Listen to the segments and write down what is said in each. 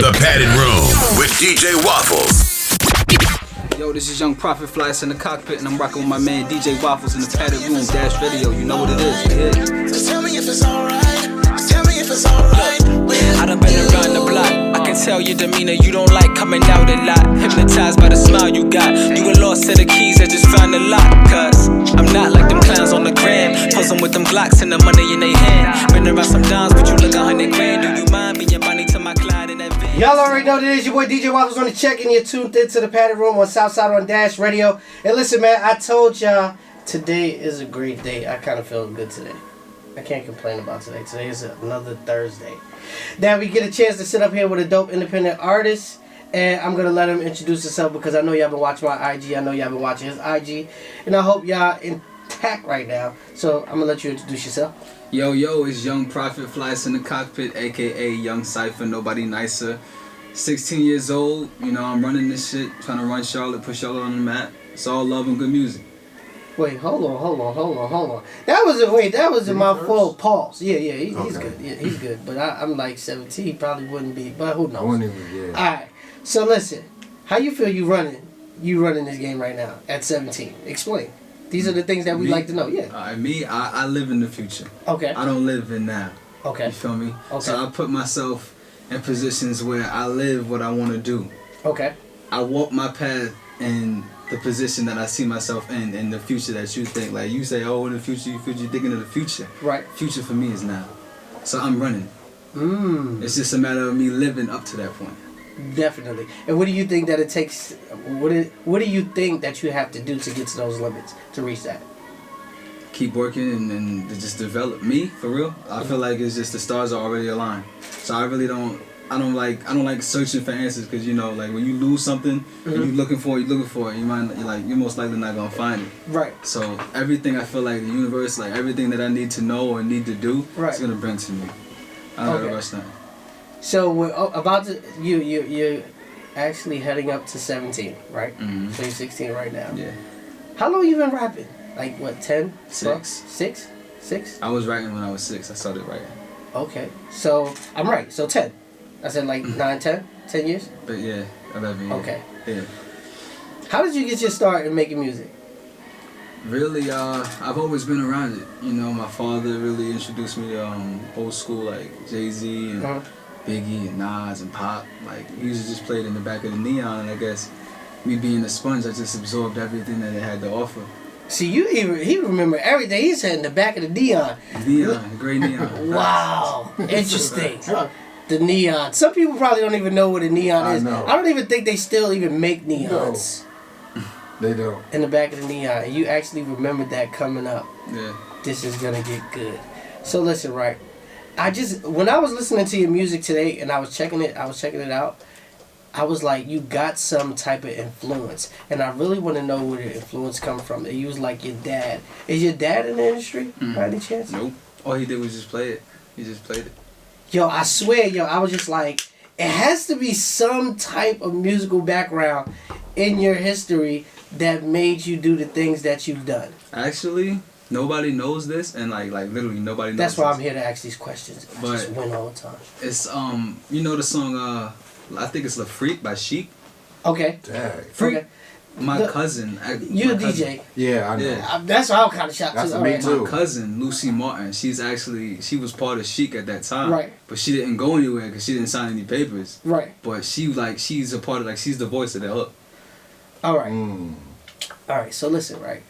The Padded Room with DJ Waffles. Yo, this is Young Prophet Flies in the cockpit, and I'm rocking with my man DJ Waffles in the Padded Room Dash Radio. You know what it is. Yeah. So tell me if it's alright. Tell me if it's alright. I done been around the block. I can tell your demeanor, you don't like coming out a lot. Hypnotized by the smile you got. You a lost set of keys that just found the lock. Cause I'm not like them clowns on the gram. Posing with them Glocks and the money in they hand. Been around some dimes, but you look 100 grand. Do you mind being money to my Clyde in that van? Y'all already know that it is your boy DJ Waffles on the check, and you're tuned into the Padded Room on Southside on Dash Radio. And listen, man, I told y'all today is a great day. I kind of feel good today. I can't complain about today. Today is another Thursday. Now we get a chance to sit up here with a dope independent artist, and I'm gonna let him introduce himself because I know y'all been watching my IG. I know y'all been watching his IG, and I hope y'all intact right now. So I'm gonna let you introduce yourself. Yo, it's Young Prophet Flies in the cockpit, aka Young Cypher, nobody nicer. 16 years old, you know, I'm running this shit, trying to run Charlotte, put Charlotte on the map. It's all love and good music. Wait, hold on. That was a mouthful. Pause. Yeah, he's Okay. good. Yeah, he's good. But I'm like 17, he probably wouldn't be. But who knows? I wouldn't even, yeah. All right. So listen, how you feel you running this game right now at 17? Explain. These are the things that we like to know. Yeah. I live in the future. Okay. I don't live in now. Okay. You feel me? Okay. So I put myself in positions where I live what I want to do. Okay. I walk my path in the position that I see myself in the future that you think. Like you say, oh, in the future, you're thinking of the future. Right. Future for me is now. So I'm running. It's just a matter of me living up to that point. Definitely. And what do you think that it takes, what do you think that you have to do to get to those limits, to reach that? Keep working and to just develop me, for real. I feel like it's just the stars are already aligned. So I really don't like searching for answers, because you know, like when you lose something and you're looking for it, you're most likely not gonna find it. Right. So everything I feel like the universe, like everything that I need to know or need to do, it's gonna bring to me. I don't gotta rush nothing. So we're about to you're actually heading up to 17, right? Mm-hmm. So you're 16 right now. Yeah. How long you been rapping? Like what? 10? 6. 6? I was writing when I was 6. I started writing. Okay. So I'm right. So 10. I said like 9, 10 years? But yeah, 11 years. Okay. Yeah. How did you get your start in making music? Really, I've always been around it. You know, my father really introduced me to old school, like Jay-Z and Biggie and Nas and Pop. Like, he used to just play it in the back of the neon, and I guess me being a sponge, I just absorbed everything that it had to offer. See, he remember everything. He said in the back of the neon. Neon, gray neon. Wow, interesting. The neon. Some people probably don't even know what a neon is. I don't even think they still even make neons. No, they don't. In the back of the neon. And you actually remembered that coming up. Yeah. This is gonna get good. So listen, right. When I was listening to your music today and I was checking it out, I was like, you got some type of influence. And I really want to know where the influence come from. And you was like your dad. Is your dad in the industry by any chance? Nope. All he did was just play it. He just played it. Yo, I swear, I was just like, it has to be some type of musical background in your history that made you do the things that you've done. Actually, nobody knows this, and like literally nobody knows. That's why this. I'm here to ask these questions. I just win all the time. It's you know the song I think it's La Freak by Chic. Okay. Dang. Freak. Okay. My cousin. You're a DJ. Yeah, I know. Yeah. That's why I'm kind of shocked That's too. me too. My cousin, Lucy Martin, she was part of Chic at that time. Right. But she didn't go anywhere because she didn't sign any papers. Right. But she's a part of, she's the voice of the hook. All right. All right, so listen, right?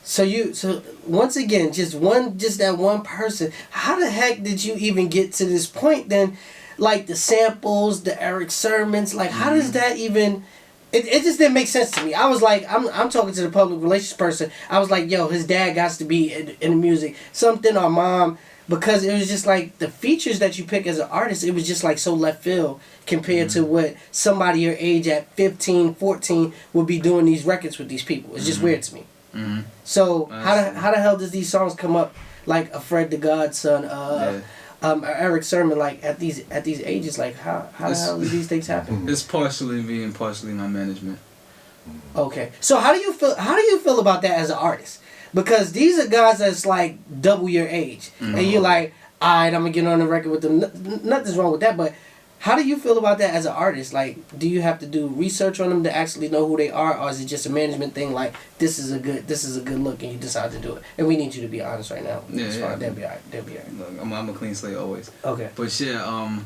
So once again, just that one person, how the heck did you even get to this point then? Like the samples, the Eric Sermons, like how does that even... It just didn't make sense to me. I was like, I'm talking to the public relations person. I was like, yo, his dad got to be in the music. Something, or mom. Because it was just like the features that you pick as an artist, it was just like so left field compared to what somebody your age at 15, 14 would be doing these records with these people. It's just weird to me. So how the hell does these songs come up? Like a Fred the Godson, Eric Sermon, like at these ages, like how the hell do these things happen? It's partially me and partially my management. Okay, so how do you feel about that as an artist? Because these are guys that's like double your age, and you're like, alright, I'm gonna get on the record with them. Nothing's wrong with that, but How do you feel about that as an artist? Like, do you have to do research on them to actually know who they are, or is it just a management thing? Like, this is a good look, and you decide to do it. And we need you to be honest right now. Yeah, yeah. They'll be alright. They'll be alright. Look, I'm a clean slate always. Okay. But yeah,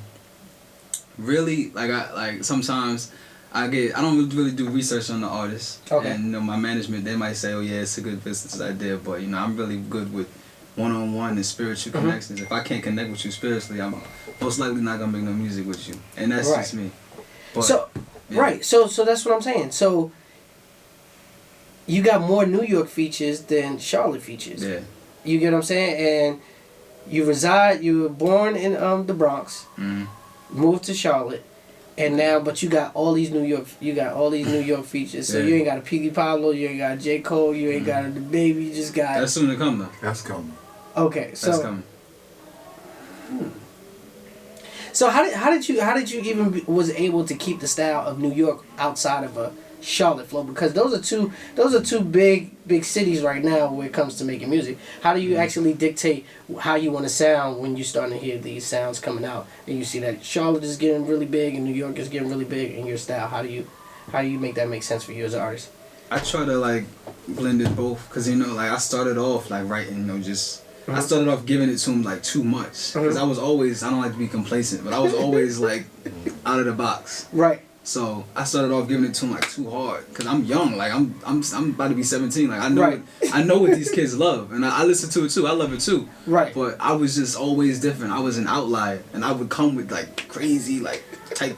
really, like sometimes I don't really do research on the artist. Okay. And you know, my management, they might say, oh yeah, it's a good business idea, but you know, I'm really good with one-on-one and spiritual connections. If I can't connect with you spiritually, I'm most likely not gonna make no music with you, and that's just me. But, so, yeah. right. So that's what I'm saying. So you got more New York features than Charlotte features. Yeah. You get what I'm saying? And you were born in the Bronx, moved to Charlotte, and now, but you got all these New York features. So you ain't got a P. Pablo, you ain't got a J. Cole, you ain't got a The Baby, you just got. That's soon to come though. That's coming. Okay, so. That's coming. So how did you even was able to keep the style of New York outside of a Charlotte flow? Because those are two big cities right now when it comes to making music. How do you actually dictate how you want to sound when you're starting to hear these sounds coming out and you see that Charlotte is getting really big and New York is getting really big in your style? How do you make that make sense for you as an artist? I try to like blend it both, cause you know, like I started off like writing, you know, just. I started off giving it to him like too much, because I was always, I don't like to be complacent, but I was always like out of the box. Right. So I started off giving it to him like too hard, because I'm young, like I'm about to be 17, like I know I know what these kids love, and I listen to it too, I love it too. Right. But I was just always different. I was an outlier, and I would come with like crazy like type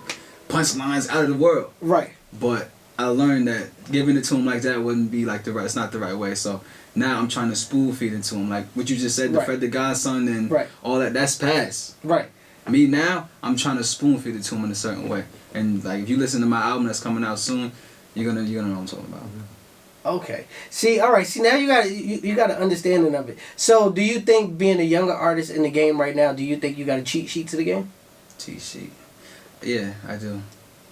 punchlines out of the world. Right. But I learned that giving it to him like that wouldn't be like it's not the right way. So now I'm trying to spoon feed it to him, like what you just said, the Fred the Godson and all that. That's past. Right. Me now, I'm trying to spoon feed it to him in a certain way. And like if you listen to my album that's coming out soon, you're gonna know what I'm talking about. Okay. See, all right. See, now you got an understanding of it. So, do you think being a younger artist in the game right now, do you think you got a cheat sheet to the game? Cheat sheet. Yeah, I do.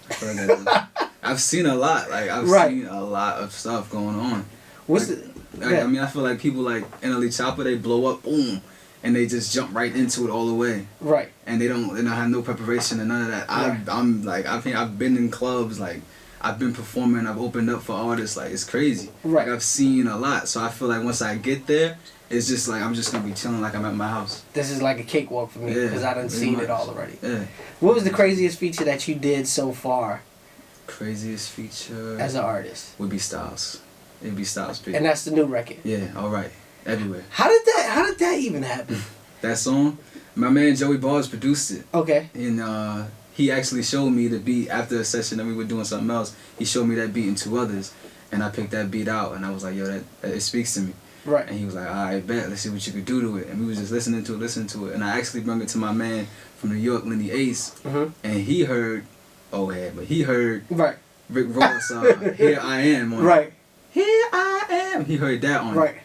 I feel like I do. I've seen a lot. Like I've seen a lot of stuff going on. What's like, I mean, I feel like people like NLE Chopper, they blow up, boom, and they just jump right into it all the way. Right. And they don't have no preparation and none of that. Right. I'm like, I've been in clubs, like I've been performing, I've opened up for artists, like it's crazy. Right. Like I've seen a lot, so I feel like once I get there, it's just like I'm just gonna be chilling like I'm at my house. This is like a cakewalk for me because I done seen much. it all already. Yeah. What was the craziest feature that you did so far? Craziest feature as an artist would be Styles. It'd be Styles P. And that's the new record. Yeah, all right, everywhere. How did that even happen? That song, my man Joey Bars produced it. Okay. And he actually showed me the beat after a session that we were doing something else. He showed me that beat and two others, and I picked that beat out, and I was like, yo, that it speaks to me. Right. And he was like, all right, bet, let's see what you could do to it. And we was just listening to it, and I actually brought it to my man from New York, Lenny Ace, and he heard, he heard Rick Ross, Here I Am on it. Here I Am. He heard that on it.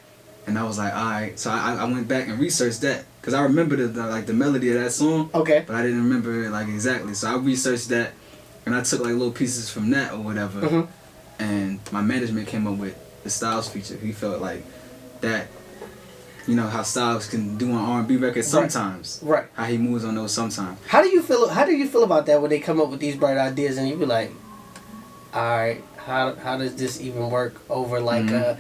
And I was like, all right. So I went back and researched that, because I remember the melody of that song. Okay. But I didn't remember it like exactly. So I researched that, and I took like little pieces from that or whatever. And my management came up with the Styles feature. He felt like that, you know, how Styles can do an R&B record sometimes. Right. How he moves on those sometimes. How do you feel about that when they come up with these bright ideas and you be like, all right, how does this even work over like a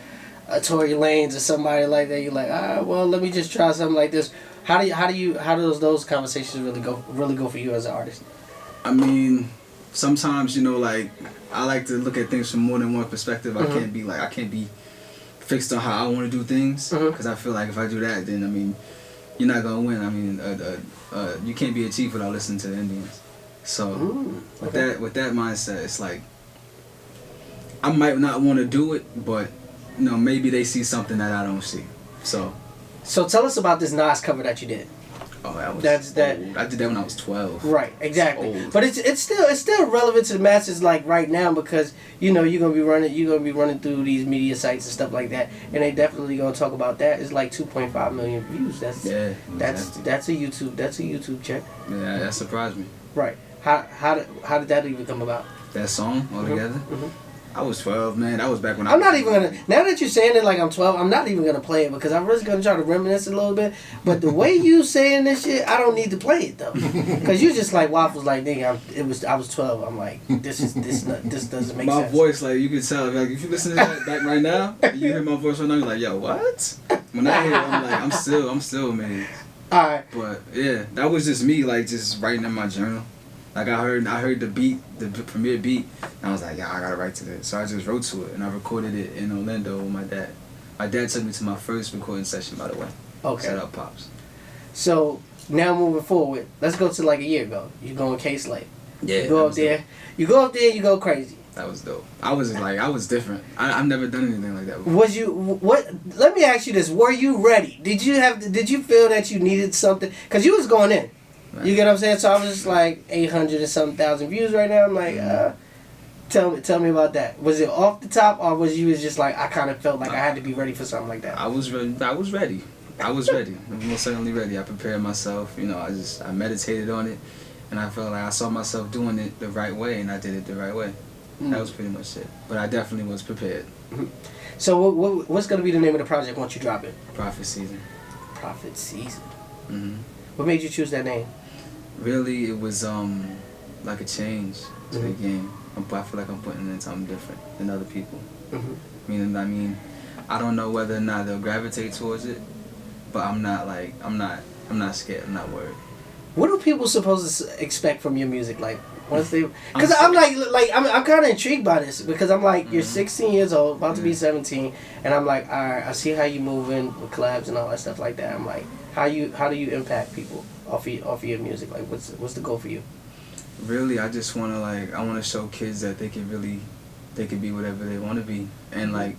Tory Lanez or somebody like that? You're like, well, let me just try something like this. How do those conversations really go for you as an artist? I mean, sometimes, you know, like I like to look at things from more than one perspective. I can't be fixed on how I want to do things, because I feel like if I do that, then I mean, you're not gonna win. I mean, you can't be a chief without listening to the Indians. So with that mindset, it's like I might not want to do it, but you know, maybe they see something that I don't see. So tell us about this Nas cover that you did. Oh, old. I did that when I was 12. Right, exactly. But it's still relevant to the masses like right now, because you know you're gonna be running through these media sites and stuff like that, and they definitely gonna talk about that. It's like 2.5 million views. That's a YouTube check. Yeah, that surprised me. Right. How did that even come about? That song altogether. I was 12, man. That was back when I'm not even gonna. Now that you're saying it like I'm 12, I'm not even gonna play it because I'm really gonna try to reminisce a little bit. But the way you saying this shit, I don't need to play it though, because you just like Waffles like nigga. I was 12. I'm like this doesn't make my sense. voice, like you can tell, like if you listen to that back right now, you hear my voice right now, you're like, yo, what? When I hear it, I'm like, I'm still amazed. All right. But yeah, that was just me, like just writing in my journal. Like I heard the beat, the premiere beat, and I was like, yeah, I gotta write to this. So I just wrote to it, and I recorded it in Orlando with my dad. My dad took me to my first recording session, by the way. Okay. Shout out Pops. So now moving forward, let's go to like a year ago. You go in K-Slate. Yeah. You go up there. You go up there. You go crazy. That was dope. I was different. I've never done anything like that before. Was you what? Let me ask you this: were you ready? Did you feel that you needed something? Cause you was going in. Right. You get what I'm saying? So I was just like 800 and something thousand views right now. I'm like, tell me about that. Was it off the top, or was you just like I kind of felt like I had to be ready for something like that? I was ready. I was ready. I was most certainly ready. I prepared myself. You know, I meditated on it, and I felt like I saw myself doing it the right way, and I did it the right way. That was pretty much it. But I definitely was prepared. So what's gonna be the name of the project once you drop it? Prophet season. Prophet season. Mhm. What made you choose that name? Really, it was like a change to the game. I feel like I'm putting in something different than other people. Meaning, I don't know whether or not they'll gravitate towards it, but I'm not scared. I'm not worried. What are people supposed to expect from your music? Like once they, because I'm I'm kind of intrigued by this because I'm like you're 16 years old, about to be 17, and I'm like, all right, I see how you moving with collabs and all that stuff like that. I'm like, how do you impact people off of your music? Like what's the goal for you? Really, I just want to show kids that they can be whatever they want to be, and like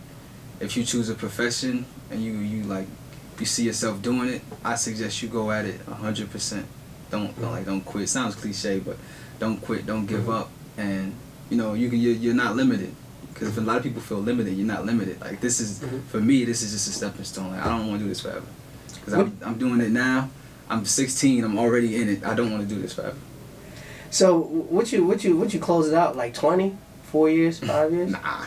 if you choose a profession and you see yourself doing it, I suggest you go at it 100%. Don't quit. Sounds cliche, but don't quit. Don't give up. And you're not limited. Because if a lot of people feel limited, you're not limited. Like this is for me. This is just a stepping stone. Like I don't want to do this forever. Because I'm doing it now. I'm 16. I'm already in it. I don't want to do this forever. So what you close it out like 20, 4 years, 5 years? Nah.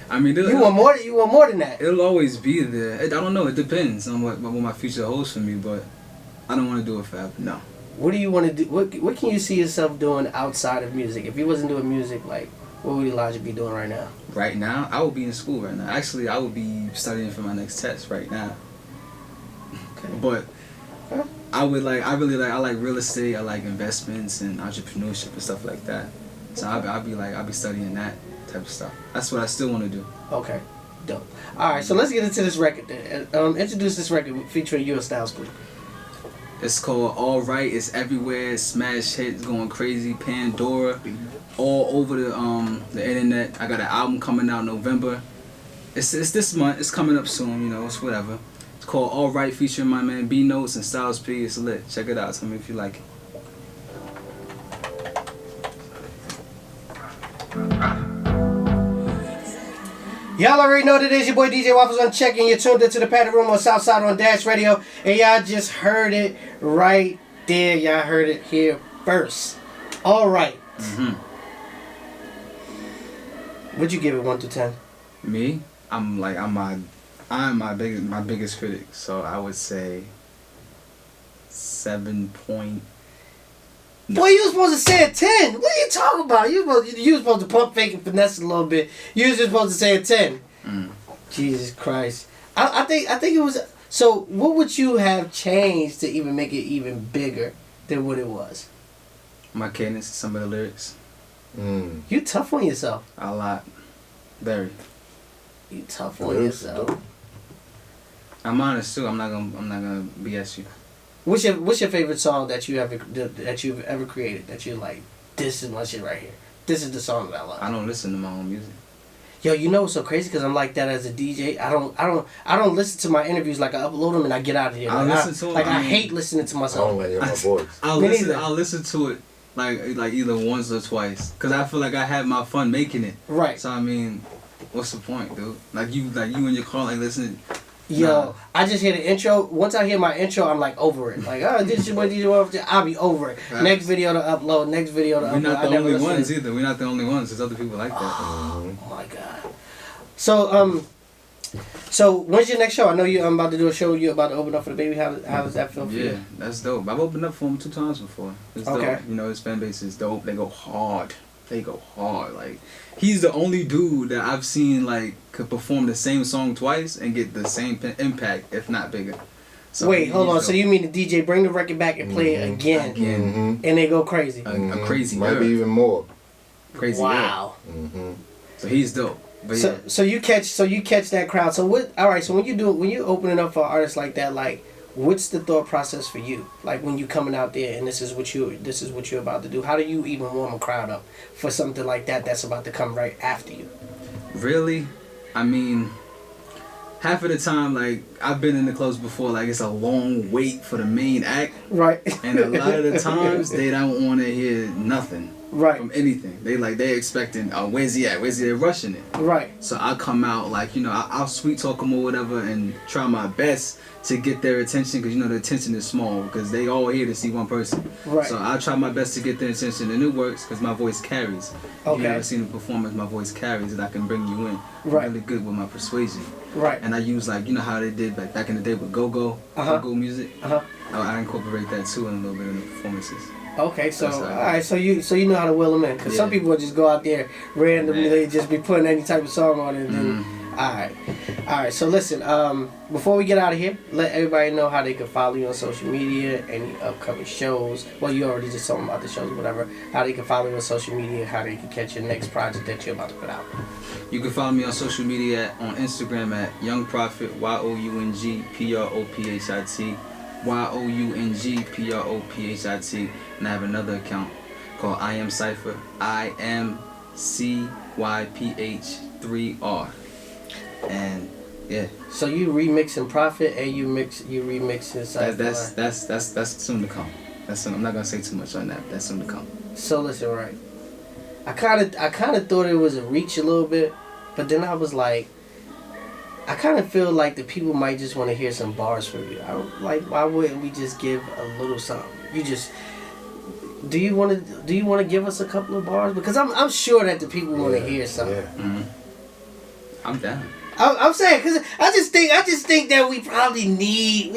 I mean, you want more than that. It'll always be there. I don't know. It depends on what my future holds for me, but I don't want to do it forever. No. What do you want to do? What can you see yourself doing outside of music? If you wasn't doing music, like what would Elijah be doing right now? Right now, I would be in school right now. Actually, I would be studying for my next test right now. Okay. But I like real estate. I like investments and entrepreneurship and stuff like that. So I'll be studying that type of stuff. That's what I still want to do. Okay, dope. All right, so let's get into this record. Then. Introduce this record featuring you and Styles, please. It's called All Right. It's everywhere. It's smash hits, going crazy. Pandora, all over the internet. I got an album coming out in November. It's this month. It's coming up soon. It's whatever. It's called All Right, featuring my man B Notes and Styles P. It's lit. Check it out. Tell me if you like it. Y'all already know that it is your boy DJ Waffles on check, and you're tuned into the Padded Room on Southside on Dash Radio, and y'all just heard it right there. Y'all heard it here first. All right. Would you give it 1 to 10? Me? I'm my biggest critic, so I would say 7 point. No. Boy, you was supposed to say a 10. What are you talking about? You was supposed to pump fake and finesse a little bit. You was just supposed to say a 10. Jesus Christ. I think it was. So what would you have changed to even make it even bigger than what it was? My cadence, some of the lyrics. You tough on yourself. A lot. Very. You tough on yourself. I'm honest too. I'm not gonna BS you. What's your favorite song that you've ever created that you're like, this is my shit right here. This is the song that I love. I don't listen to my own music. Yo, you know what's so crazy? Because I'm like that as a DJ. I don't listen to my interviews. Like I upload them and I get out of here. I listen to them. Like I hate listening to myself. I don't like hear my voice. I'll listen to it like either once or twice because I feel like I had my fun making it. Right. So I mean, what's the point, dude? Like you in your car like listening. Yo, nah. I just hear the intro. Once I hear my intro, I'm like over it. Like, oh, this is what DJ Waffles. I'll be over it. Right. Next video to upload. Next video to upload. We're not the only ones either. We're not the only ones. There's other people like that. Oh my God. So when's your next show? I know I'm about to do a show. You're about to open up for the baby. How does that feel for you? Yeah, that's dope. I've opened up for him 2 times before. It's Okay. dope. You know, his fan base is dope. They go hard. Like, he's the only dude that I've seen like could perform the same song twice and get the same impact, if not bigger. So Wait, hold on. dope. So you mean the DJ bring the record back and play it again, Again. and they go crazy? A crazy Might girl. be even more. Crazy Wow. girl. So he's dope. But So yeah. so you catch that crowd. So what? All right. So when you opening up for artists like that, like what's the thought process for you? Like when you coming out there and this is what you're about to do. How do you even warm a crowd up for something like that that's about to come right after you? Really? I mean, half of the time, like, I've been in the clubs before, like, it's a long wait for the main act. Right. And a lot of the times, they don't want to hear nothing Right. from anything. They expecting, oh, where's he at? Where's he at? Rushing it. Right. So I come out, like, you know, I'll sweet talk them or whatever and try my best to get their attention, because, you know, the attention is small, because they all here to see one person. Right. So I try my best to get their attention, and it works, because my voice carries. If Okay. you ever seen a performance, my voice carries, and I can bring you in. Right. I'm really good with my persuasion. Right. And I use, like, you know how they did back in the day with go-go music? Uh-huh. I incorporate that, too, in a little bit in the performances. Okay, so That's all how I right, so you know how to will them in, because some Yeah. people will just go out there randomly, Man. they just be putting any type of song on it. And then, all right. So listen, before we get out of here, let everybody know how they can follow you on social media, any upcoming shows. Well, you already just told them about the shows, whatever. How they can follow you on social media, how they can catch your next project that you're about to put out. You can follow me on social media on Instagram at Young Prophit, YOUNGPROPHIT, YOUNGPROPHIT, and I have another account called I Am Cypher, IMCYPH3R, and yeah, So you remixing Profit and you remixing Cypher. that's soon to come. I'm not gonna say too much on that. That's soon to come. So listen, right. I kind of thought it was a reach a little bit, but then I was like, I kind of feel like the people might just want to hear some bars from you. Why wouldn't we just give a little something? Do you want to give us a couple of bars? Because I'm sure that the people want to hear something. Yeah. I'm down. I'm saying, because I just think that we probably need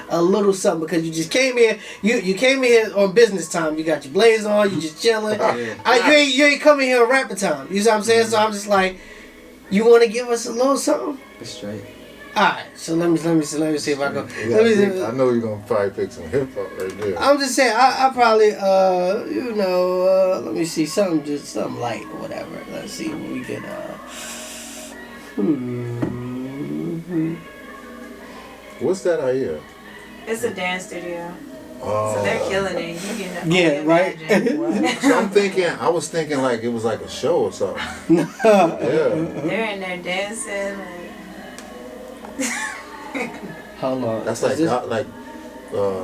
a little something, because you just came here, you came here on business time, you got your blazer on, you just chilling. Yeah. You ain't coming here on rapper time. You know what I'm saying? So I'm just like, you want to give us a little something? It's straight. All right. So let me see if I go. I know you're gonna probably pick some hip hop right there. I'm just saying, I probably let me see something light or whatever. Let's see what we can What's that I hear? It's a dance studio. Oh. So they're killing it. You can only Yeah, right. imagine. So I was thinking like it was like a show or something. Yeah. They're in there dancing. Hold on. That's like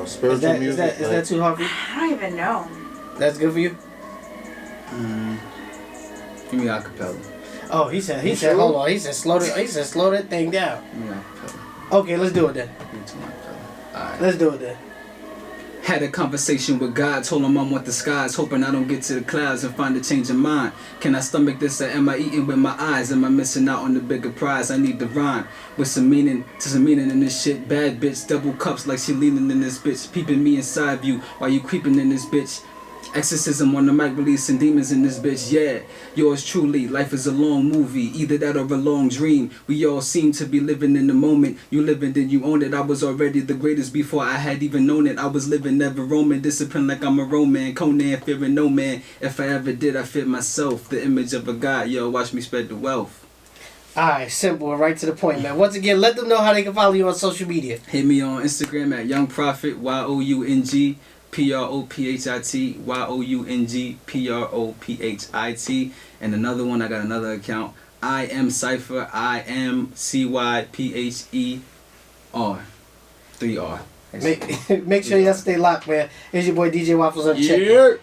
spiritual music. Is that too hard for you? I don't even know. That's good for you? Give me acapella. Oh, he said sure? hold on. He said slow that thing down. Give me acapella. Okay, let's do it then. Give it to me acapella. Alright. Let's do it then. Had a conversation with God, told him I want the skies, hoping I don't get to the clouds and find a change of mind. Can I stomach this, or am I eating with my eyes? Am I missing out on the bigger prize? I need the rhyme with some meaning in this shit. Bad bitch, double cups like she leaning in this bitch, peeping me inside view while you creeping in this bitch. Exorcism on the mic, releasing demons in this bitch, yeah. Yours truly, life is a long movie, either that or a long dream. We all seem to be living in the moment. You live it, then you own it. I was already the greatest before I had even known it. I was living, never roaming, disciplined like I'm a Roman. Conan, fearing no man. If I ever did, I fit myself. The image of a god, yo, watch me spread the wealth. Alright, simple and right to the point, man. Once again, let them know how they can follow you on social media. Hit me on Instagram at Young Prophit, YOUNG. PROPHIT, YOUNGPROPHIT, and another one, I got another account, I Am Cypher, IMCYPHER, 3R. Make sure y'all stay locked, man. Here's your boy DJ Waffles on check. Yeah.